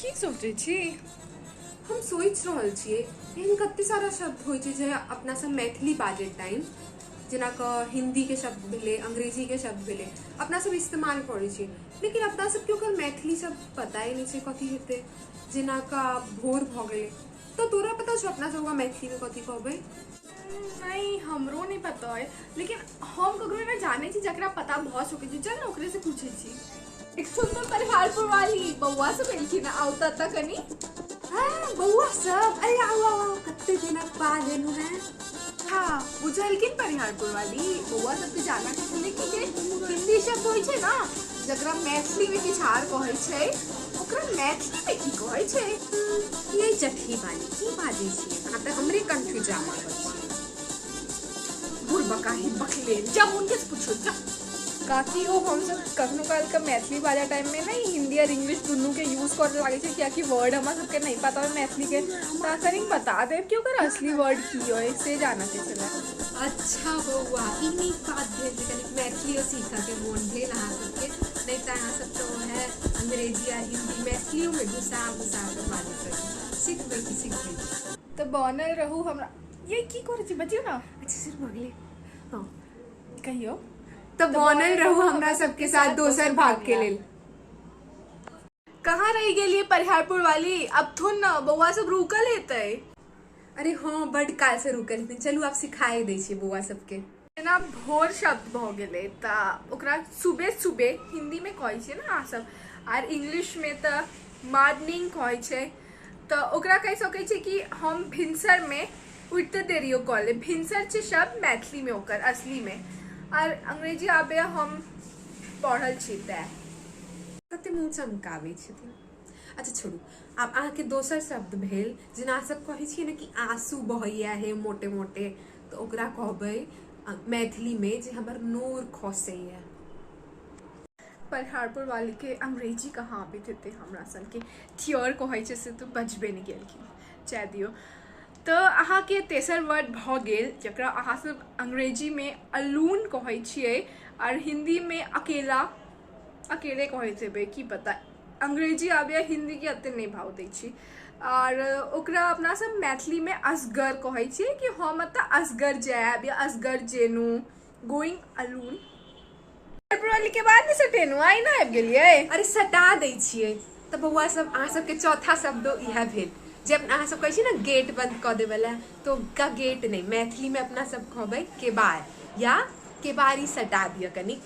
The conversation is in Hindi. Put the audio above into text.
की सोचे छी? हम सोच रहल छिए एहन कते सारा शब्द होइ छै जे अपना सब मैथिली बाजे टाइम जेना हिंदी के शब्द भेले, अंग्रेजी के शब्द भेले, अपना सब इस्तेमाल करै छी, लेकिन अपना सबके ओकर मैथिली शब्द पता ही नहीं छै कथी हेतै। जेना भोर भ गेलै, तो तोरा पता छौ अपना सब मैथिली में कथी कहबै? नहीं, हमरो नहीं पता है, लेकिन हम ककरो ना जाने छी जकरा पता भ सके छै। चल ना ओकरे से पूछे छी। एक सुंदर परिहारपुर वाली बउआ सब एलखिन औता तक कनी। हाँ बउआ सब, अरे आओ आओ, कते दिनक बाद एलू हैं। हाँ बुझलखिन परिहारपुर वाली बउआ सबके जाना के छलै कि जे हिंदी शब्द होइ छै ना जकरा मैथिली में किछ आर कहै छै, ओकरा मैथिली में की कहै छै? ये जठी वाली की बाजे छी? अहाँ त हमरे कंफ्यूज आ रहल छी। बुढ़बका ही बकले, जब उनके से पूछो जा। काकी ओ हम सब कखनो काल का मैथिली बाजा टाइम में नहीं हिंदी और इंग्लिश दोनों के यूज करे लागे छै, क्या कि वर्ड हमरा सबके नहीं पता है मैथिली के, ता कनिक बता दे कि ओकर असली वर्ड की होय से जाना के छले। अच्छा बउआ, ई नीक बात भेल जे कनिक मैथिली सीखऽ के मोन भेल अहाँ सबके, नहीं त अहाँ सब तो है अंग्रेजी आ हिंदी मैथिलियों में घुसा घुसा के बाजैत रही। सीखबै की सीखबै तो बनल रहू हमरा। ये की करे छी बजियो ना। अच्छा सिर्फ अगले हाँ कहियो तो बनल रहू हमरा सबके साथ दोसर भाग के लेल। कहाँ रह गेलिए परिहारपुर वाली? अब थुन ना बउआ सब रुकल हेतै। अरे हाँ बड काल से रुकल हेतै, चलू आप सिखाए दै छी बउआ सबके। ना भोर शब्द भ गेलै त ओकरा सुबह सुबह हिंदी में कहै छै ना अहाँ सब, आर इंग्लिश में त मॉर्निंग कहै छै। त ओकरा कह सकै छै कि हम भिनसर में उठते देरियो कह ले, भिनसर छै शब्द मैथिली में ओकर असली में, आर अंग्रेजी आबे हम पढ़ल छी तै कते मुँह चमकाबै छथिन। अच्छा छोड़ू, आब अहाँके दोसर शब्द भेल जेना अहाँ सब कहै छियै ना कि आंसू बहैया है मोटे मोटे, तो ओकरा कहबै मैथिली में जे हमर नोर खसैया। परिहारपुर वाली के अंग्रेजी कहाँ आबैत हेतै हमरा सन के, थियर कहै छै से तो बजबे नहीं केलखिन, चाह दियो। तो अहाँ के तेसर वर्ड भ गेल जकरा अहाँ सब अंग्रेजी में अलोन कहै छियै और हिंदी में अकेला, अकेले कहैत हेबै की पता। अंग्रेजी आबे हिंदी के अते नहीं भाव दै छी, और ओकरा अपना सब मैथिली में असगर कहै छियै कि हम एतऽ असगर जायब या असगर जेनू, गोइंग अलोन। वाली के बाद नहीं सटेनु आई ना आबि गेलियै। अरे सटा दै छियै त बउआ सब, अहाँ सबके चौथा शब्दो इएह भेल जे अहाँ सब कहै छी ना गेट बंद क देवला, तो का गेट नहीं, मैथिली में अपना सब कहबै केबाड़ या केबाड़ी सटा दिया कनिक।